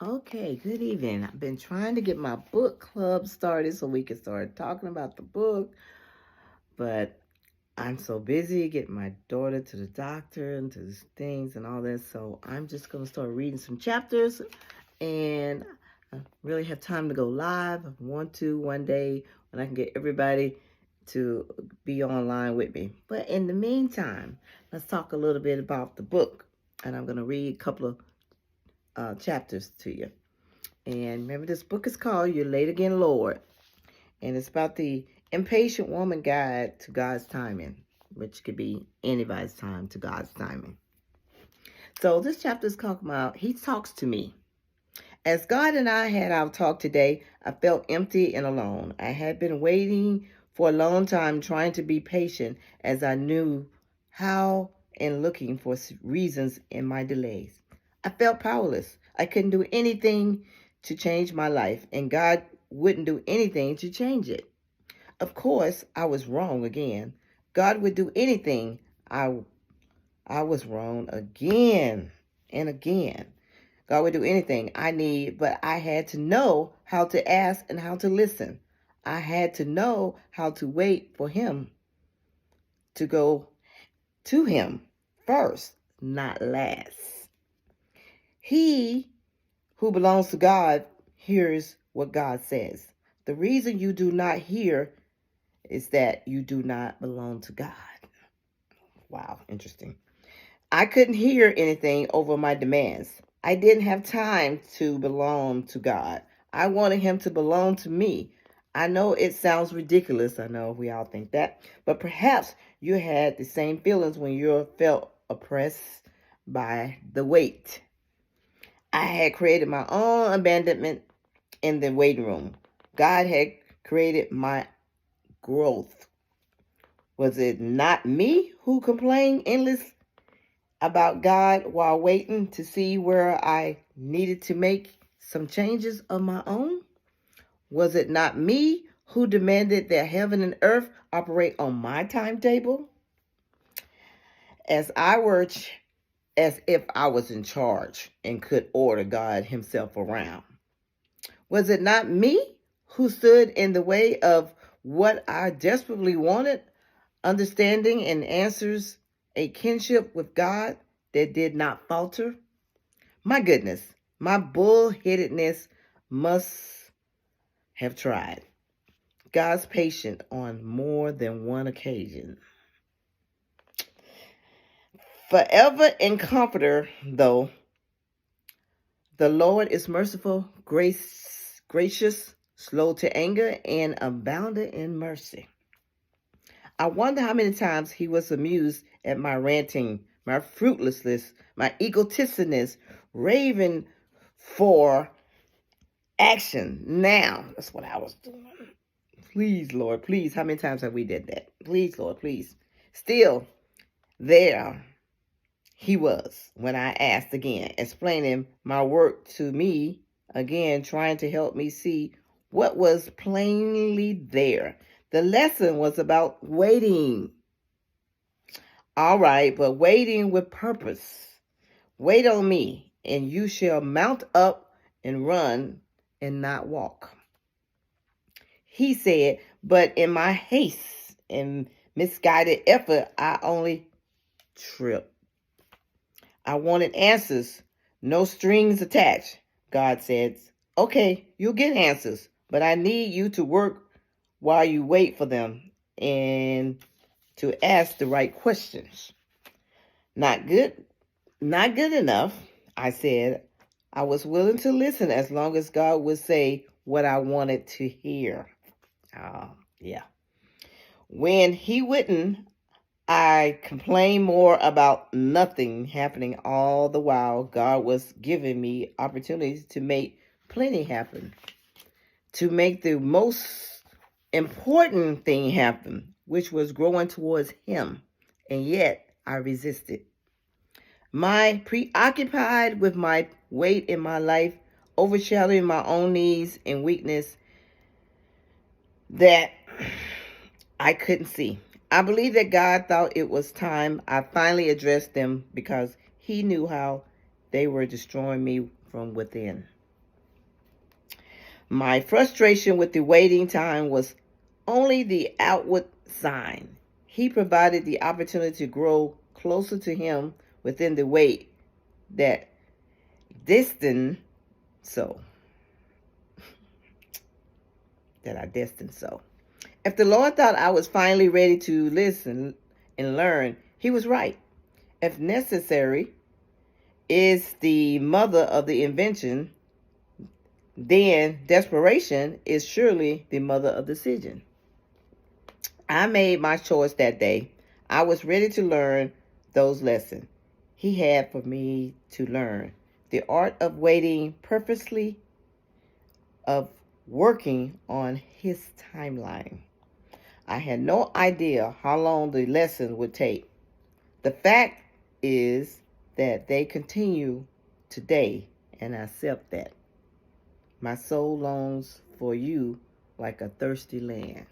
Okay, good evening. I've been trying to get my book club started so we can start talking about the book, but I'm so busy getting my daughter to the doctor and to things and all that. So I'm just going to start reading some chapters, and I really have time to go live. I want to one day when I can get everybody to be online with me. But in the meantime, let's talk a little bit about the book, and I'm going to read a couple of chapters to you. And remember, this book is called You're Late Again, Lord. And it's about the impatient woman guide to God's timing, which could be anybody's time to God's timing. So this chapter is talking about, He talks to me. As God and I had our talk today, I felt empty and alone. I had been waiting for a long time, trying to be patient as I knew how and looking for reasons in my delays. I felt powerless. I couldn't do anything to change my life, and God wouldn't do anything to change it. Of course, I was wrong again. God would do anything. I was wrong again and again. God would do anything I need, but I had to know how to ask and how to listen. I had to know how to wait for Him to go to Him first, not last. He who belongs to God hears what God says. The reason you do not hear is that you do not belong to God. Wow, interesting. I couldn't hear anything over my demands. I didn't have time to belong to God. I wanted Him to belong to me. I know it sounds ridiculous. I know we all think that. But perhaps you had the same feelings when you felt oppressed by the weight. I had created my own abandonment in the waiting room. God had created my growth. Was it not me who complained endless about God while waiting to see where I needed to make some changes of my own? Was it not me who demanded that heaven and earth operate on my timetable? As I were as if I was in charge and could order God Himself around. Was it not me who stood in the way of what I desperately wanted, understanding and answers a kinship with God that did not falter? My goodness, my bullheadedness must have tried. God's patient on more than one occasion. Forever and comforter, though, the Lord is merciful, gracious, slow to anger, and abounding in mercy. I wonder how many times He was amused at my ranting, my fruitlessness, my egotisticness, raving for action now. That's what I was doing. Please, Lord, please. How many times have we did that? Please, Lord, please. Still, there He was when I asked again, explaining my work to me again, trying to help me see what was plainly there. The lesson was about waiting. All right, but waiting with purpose. Wait on me, and you shall mount up and run and not walk. He said, but in my haste and misguided effort, I only tripped. I wanted answers, no strings attached. God said, okay, you'll get answers, but I need you to work while you wait for them and to ask the right questions. Not good enough, I said. I was willing to listen as long as God would say what I wanted to hear. Yeah. When He wouldn't, I complained more about nothing happening all the while God was giving me opportunities to make plenty happen, to make the most important thing happen, which was growing towards Him. And yet I resisted. My preoccupied with my weight in my life, overshadowing my own needs and weakness that I couldn't see. I believe that God thought it was time I finally addressed them because He knew how they were destroying me from within. My frustration with the waiting time was only the outward sign. He provided the opportunity to grow closer to Him within the wait that destined so. That I destined so. If the Lord thought I was finally ready to listen and learn, He was right. If necessary is the mother of the invention, then desperation is surely the mother of decision. I made my choice that day. I was ready to learn those lessons He had for me to learn. The art of waiting purposely, of working on His timeline. I had no idea how long the lesson would take. The fact is that they continue today, and I accept that. My soul longs for you like a thirsty land.